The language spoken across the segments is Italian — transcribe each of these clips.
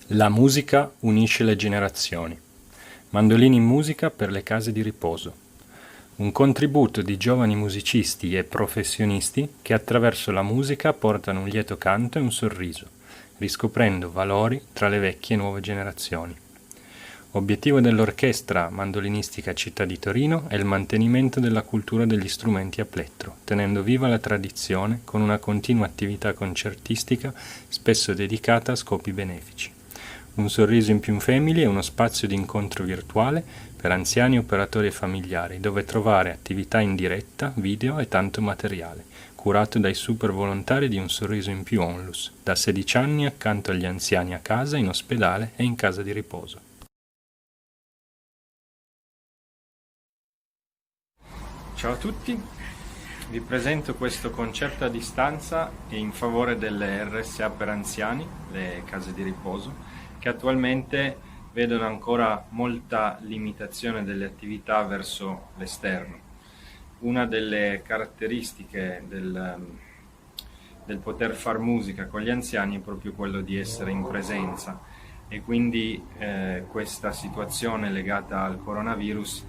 La musica unisce le generazioni. Mandolini in musica per le case di riposo. Un contributo di giovani musicisti e professionisti che attraverso la musica portano un lieto canto e un sorriso, riscoprendo valori tra le vecchie e nuove generazioni. Obiettivo dell'Orchestra Mandolinistica Città di Torino è il mantenimento della cultura degli strumenti a plettro, tenendo viva la tradizione con una continua attività concertistica spesso dedicata a scopi benefici. Un sorriso in più family è uno spazio di incontro virtuale per anziani, operatori e familiari, dove trovare attività in diretta, video e tanto materiale, curato dai super volontari di Un Sorriso in Più Onlus, da 16 anni accanto agli anziani a casa, in ospedale e in casa di riposo. Ciao a tutti, vi presento questo concerto a distanza in favore delle RSA per anziani, le case di riposo, che attualmente vedono ancora molta limitazione delle attività verso l'esterno. Una delle caratteristiche del poter far musica con gli anziani è proprio quello di essere in presenza e quindi questa situazione legata al coronavirus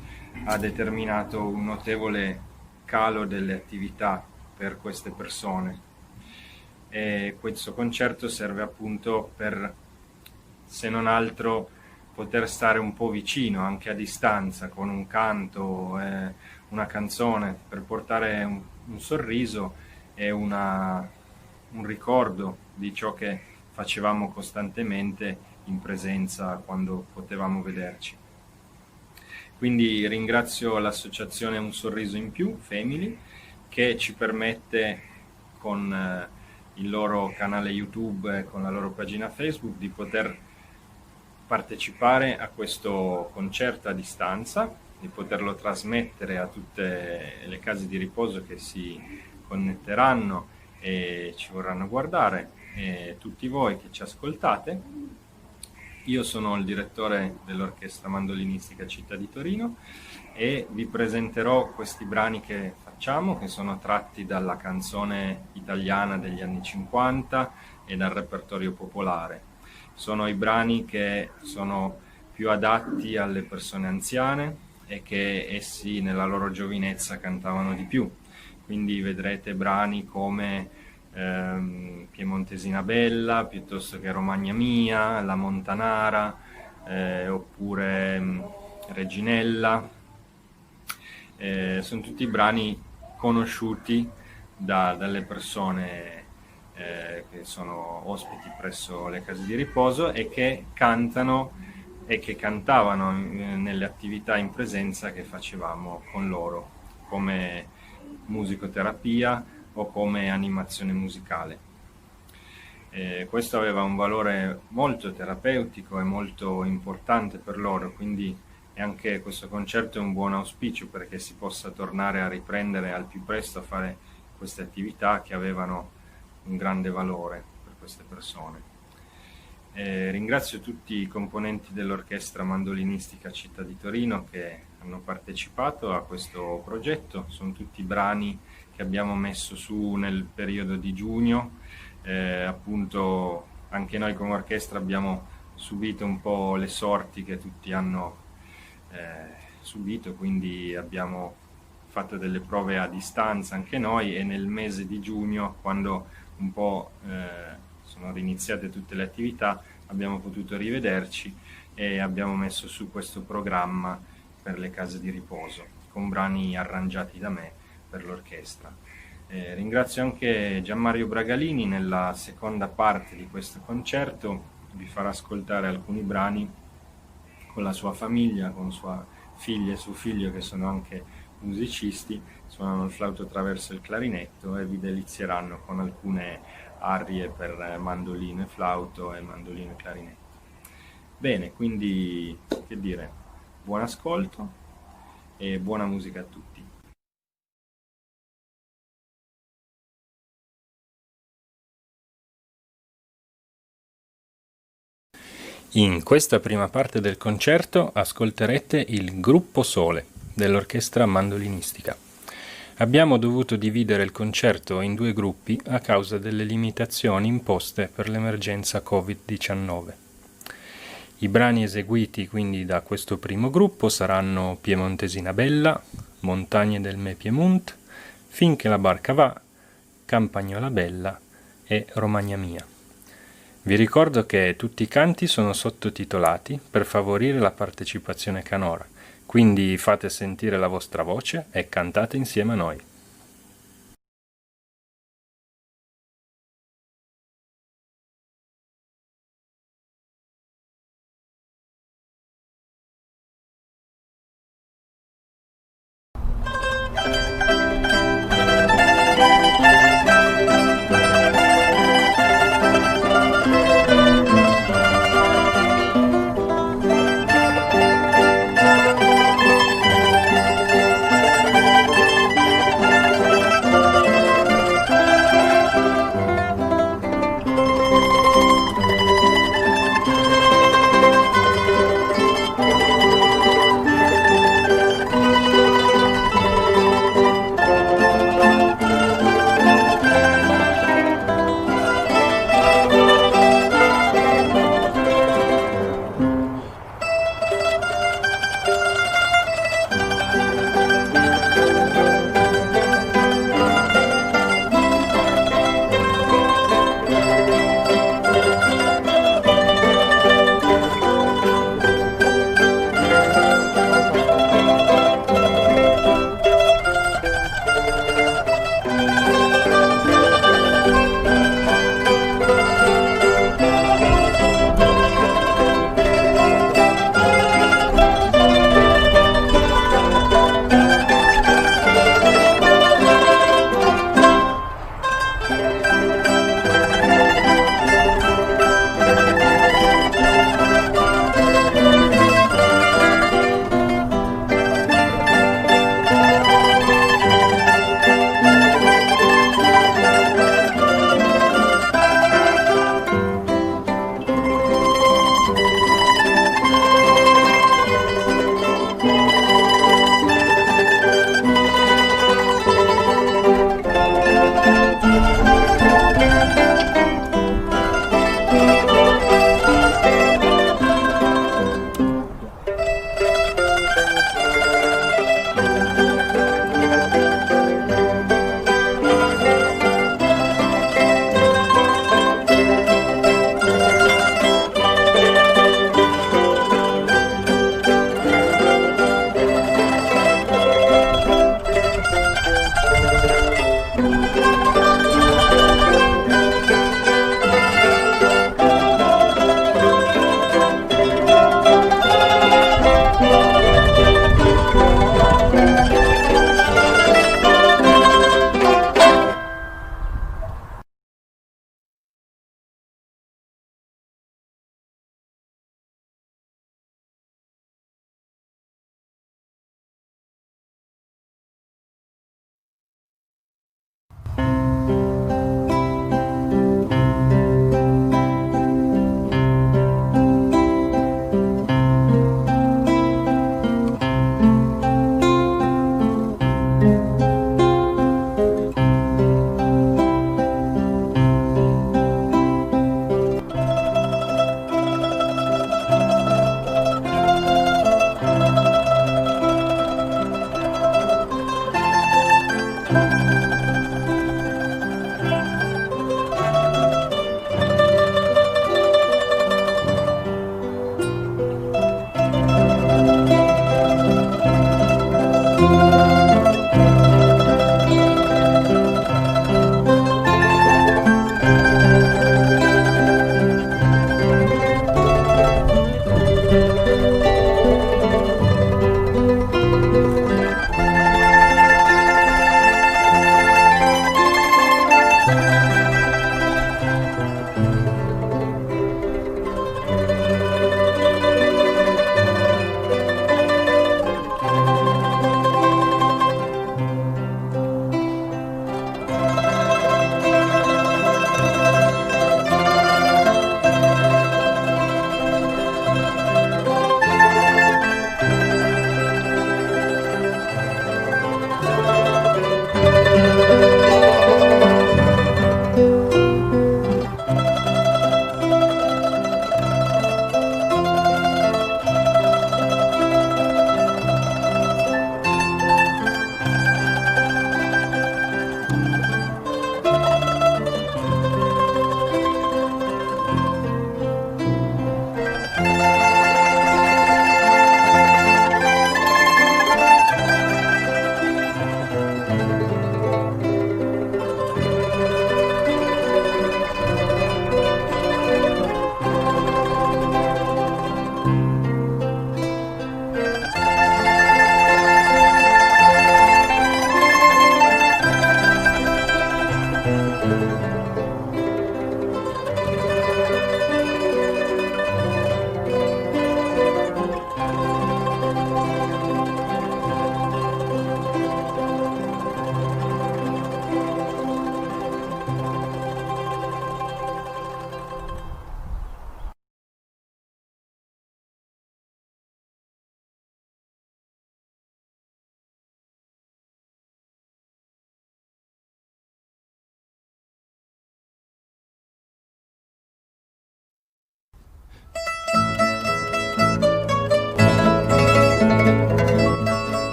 ha determinato un notevole calo delle attività per queste persone. E questo concerto serve appunto per, se non altro, poter stare un po' vicino, anche a distanza, con un canto, una canzone, per portare un sorriso e un ricordo di ciò che facevamo costantemente in presenza quando potevamo vederci. Quindi ringrazio l'associazione Un Sorriso in Più, Family, che ci permette con il loro canale YouTube e con la loro pagina Facebook di poter partecipare a questo concerto a distanza, di poterlo trasmettere a tutte le case di riposo che si connetteranno e ci vorranno guardare, e tutti voi che ci ascoltate. Io sono il direttore dell'Orchestra Mandolinistica Città di Torino e vi presenterò questi brani che facciamo, che sono tratti dalla canzone italiana degli anni 50 e dal repertorio popolare. Sono i brani che sono più adatti alle persone anziane e che essi nella loro giovinezza cantavano di più. Quindi vedrete brani come Piemontesina Bella, piuttosto che Romagna Mia, La Montanara, oppure Reginella. Sono tutti brani conosciuti dalle persone che sono ospiti presso le case di riposo e che cantano e che cantavano nelle attività in presenza che facevamo con loro, come musicoterapia o come animazione musicale. Questo aveva un valore molto terapeutico e molto importante per loro, quindi anche questo concerto è un buon auspicio perché si possa tornare a riprendere al più presto a fare queste attività che avevano un grande valore per queste persone. Ringrazio tutti i componenti dell'Orchestra Mandolinistica Città di Torino che hanno partecipato a questo progetto. Sono tutti brani che abbiamo messo su nel periodo di giugno. Appunto anche noi come orchestra abbiamo subito un po' le sorti che tutti hanno subito, quindi abbiamo fatto delle prove a distanza anche noi e nel mese di giugno, quando un po' sono riniziate tutte le attività, abbiamo potuto rivederci e abbiamo messo su questo programma per le case di riposo con brani arrangiati da me per l'orchestra. Ringrazio anche Gianmario Bragalini. Nella seconda parte di questo concerto vi farà ascoltare alcuni brani con la sua famiglia, con sua figlia e suo figlio che sono anche musicisti, suonano il flauto traverso e il clarinetto e vi delizieranno con alcune arie per mandolino e flauto e mandolino e clarinetto. Bene, quindi che dire, buon ascolto e buona musica a tutti. In questa prima parte del concerto ascolterete il Gruppo Sole dell'Orchestra Mandolinistica. Abbiamo dovuto dividere il concerto in due gruppi a causa delle limitazioni imposte per l'emergenza Covid-19. I brani eseguiti quindi da questo primo gruppo saranno Piemontesina Bella, Montagne del Me Piemunt, Finché la barca va, Campagnola Bella e Romagna Mia. Vi ricordo che tutti i canti sono sottotitolati per favorire la partecipazione canora, quindi fate sentire la vostra voce e cantate insieme a noi.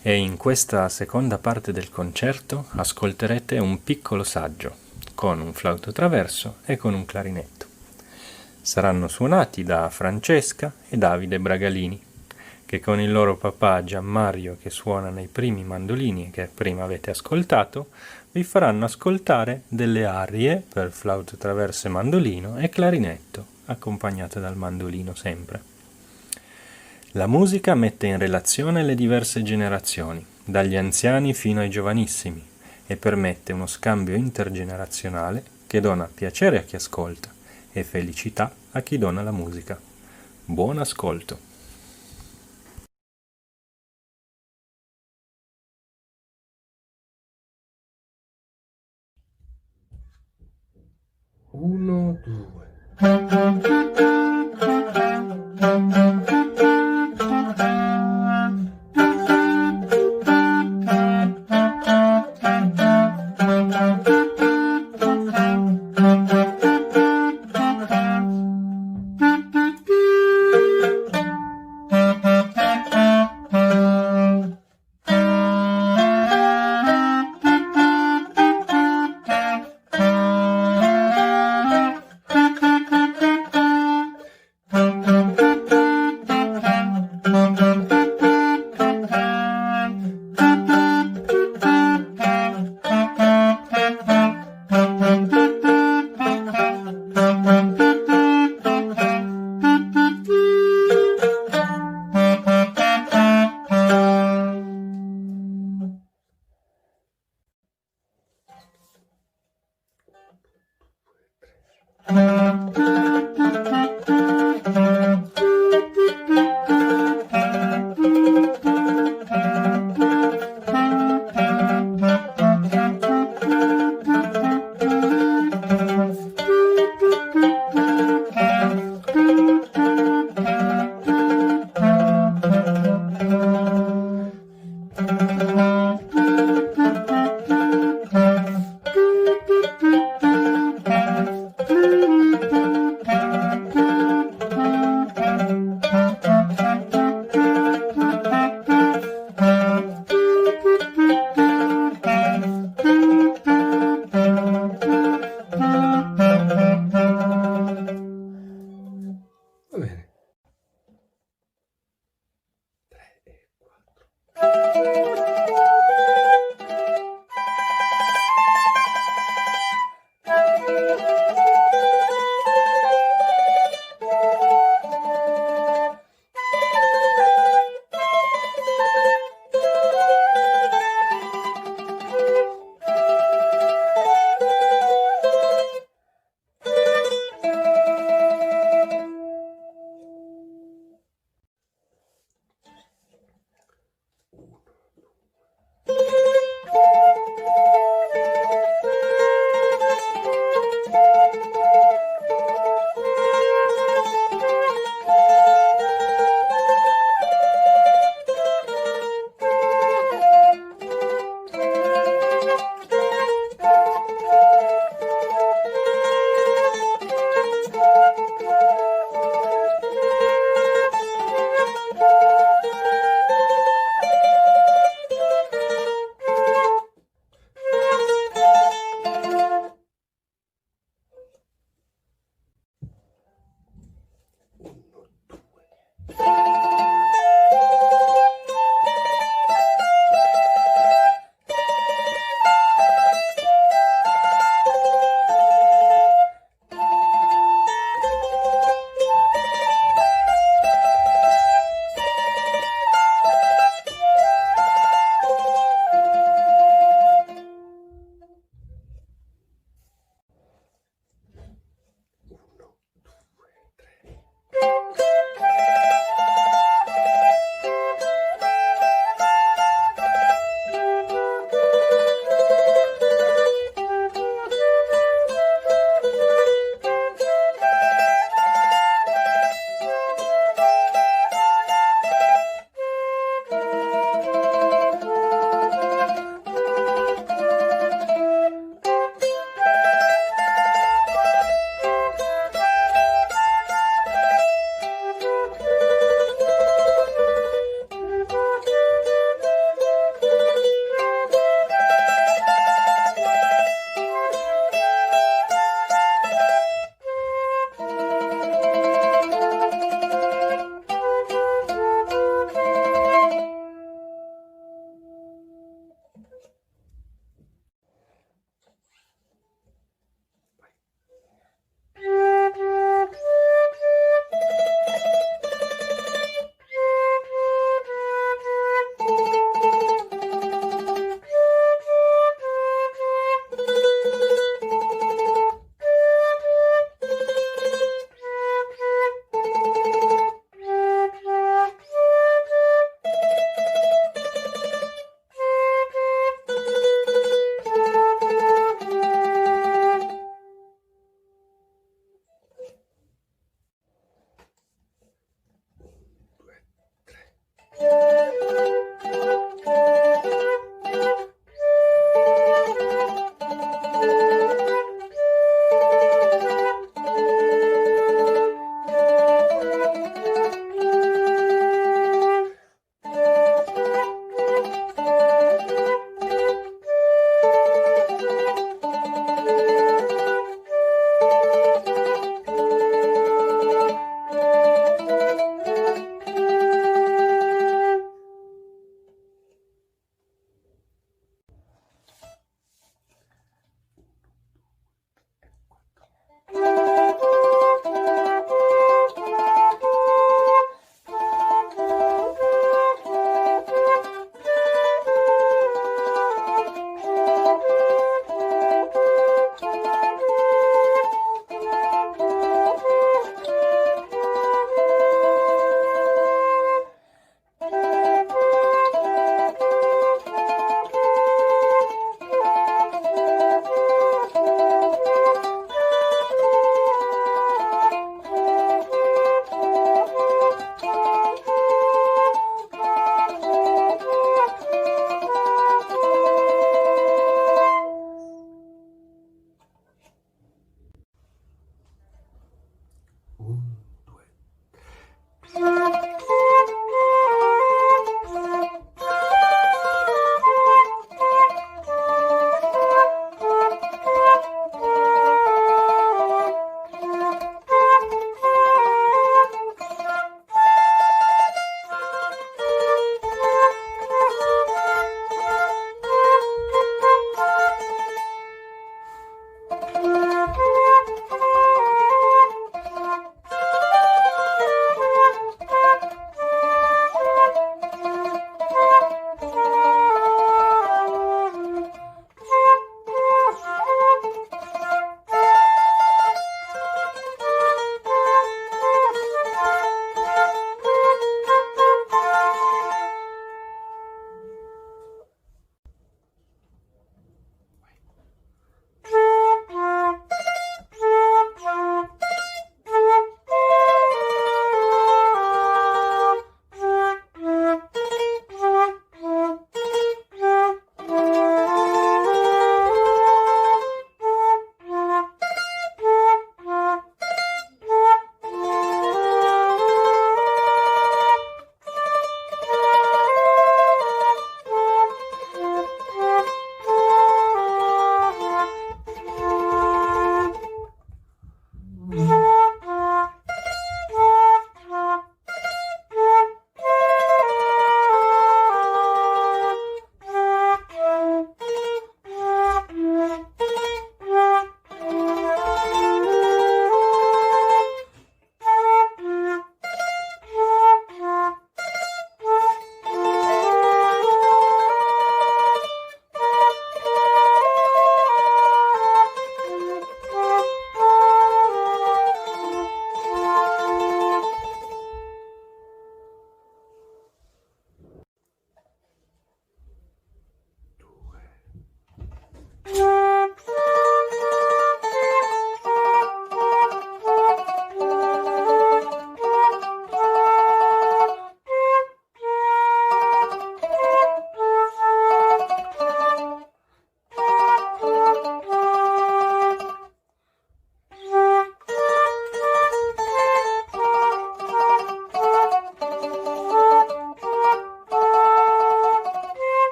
E in questa seconda parte del concerto ascolterete un piccolo saggio con un flauto traverso e con un clarinetto. Saranno suonati da Francesca e Davide Bragalini, che con il loro papà Gianmario, che suona nei primi mandolini che prima avete ascoltato, vi faranno ascoltare delle arie per flauto traverso e mandolino e clarinetto, accompagnate dal mandolino sempre. La musica mette in relazione le diverse generazioni, dagli anziani fino ai giovanissimi, e permette uno scambio intergenerazionale che dona piacere a chi ascolta e felicità a chi dona la musica. Buon ascolto! Uno, due.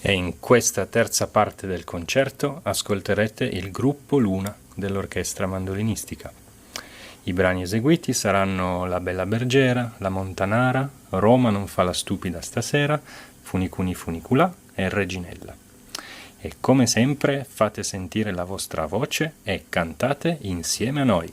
E in questa terza parte del concerto ascolterete il gruppo Luna dell'orchestra mandolinistica. I brani eseguiti saranno La Bella Bergera, La Montanara, Roma non fa la stupida stasera, Funicuni Funicula e Reginella. E come sempre fate sentire la vostra voce e cantate insieme a noi.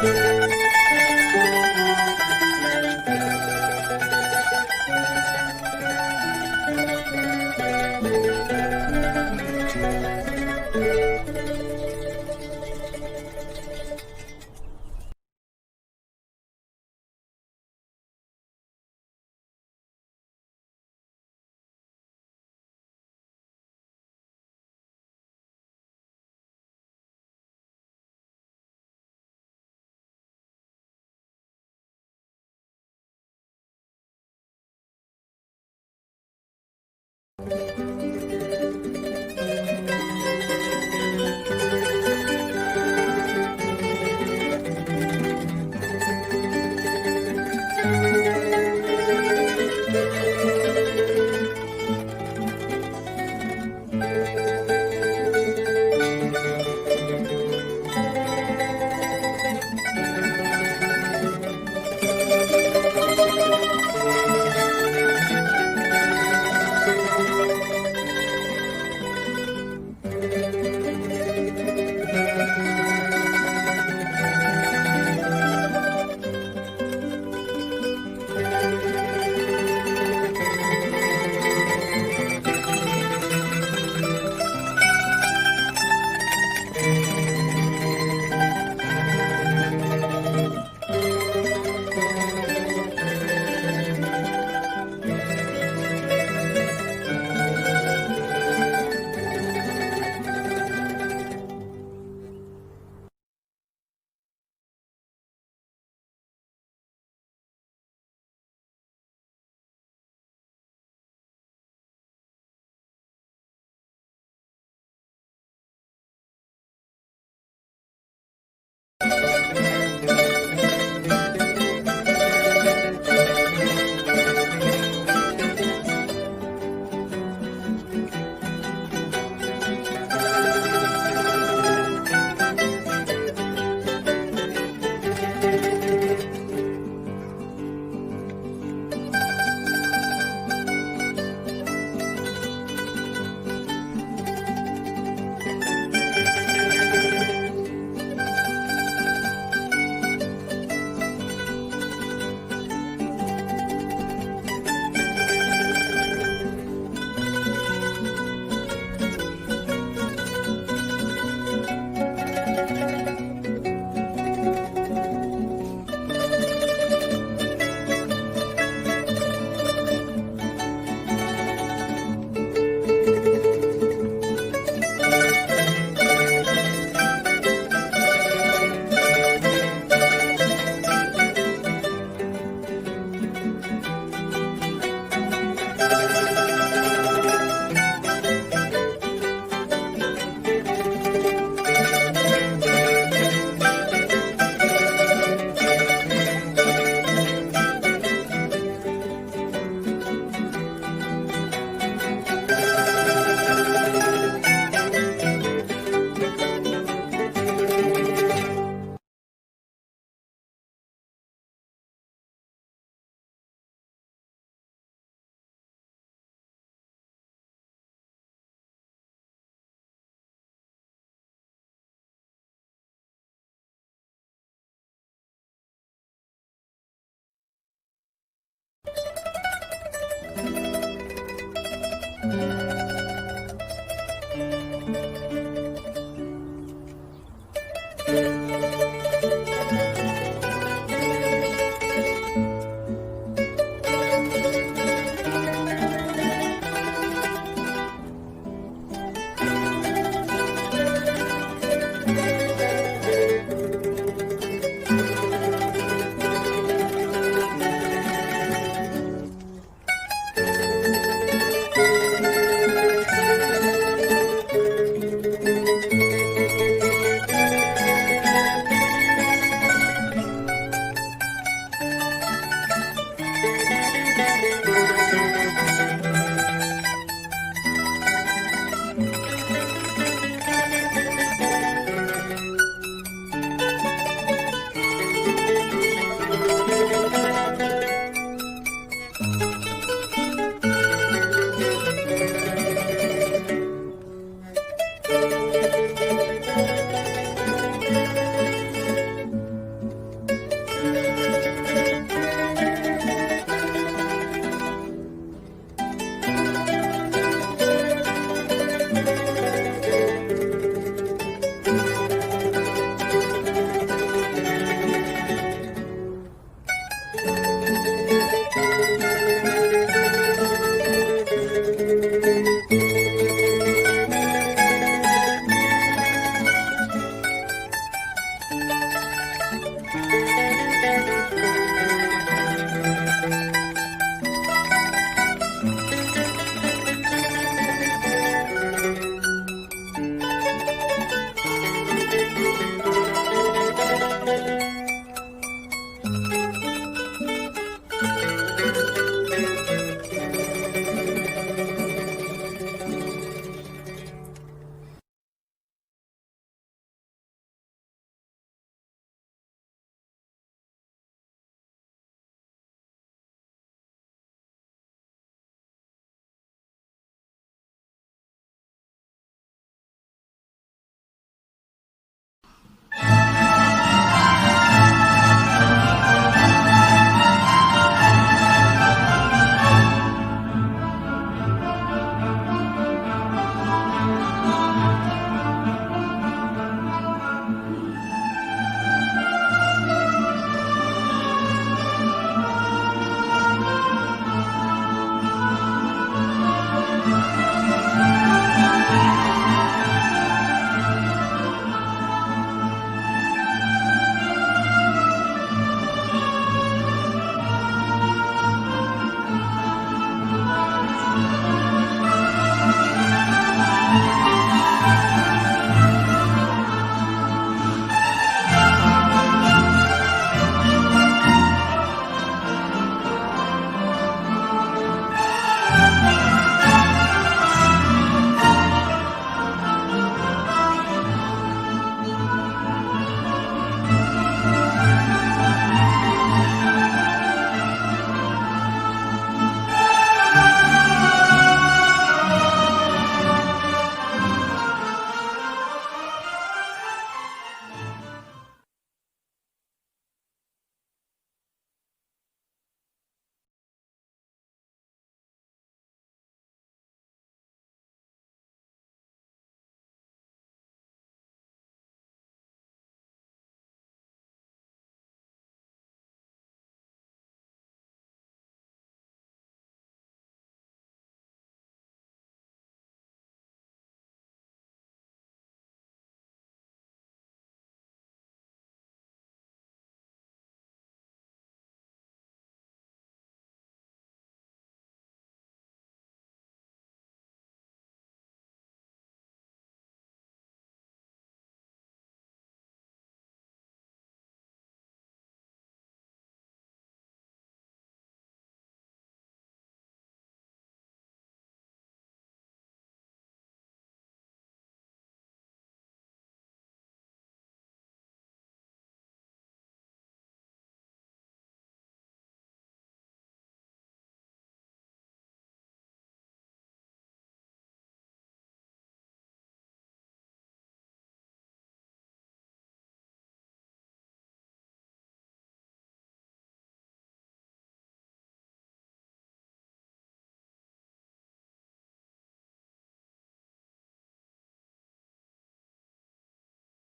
Thank you.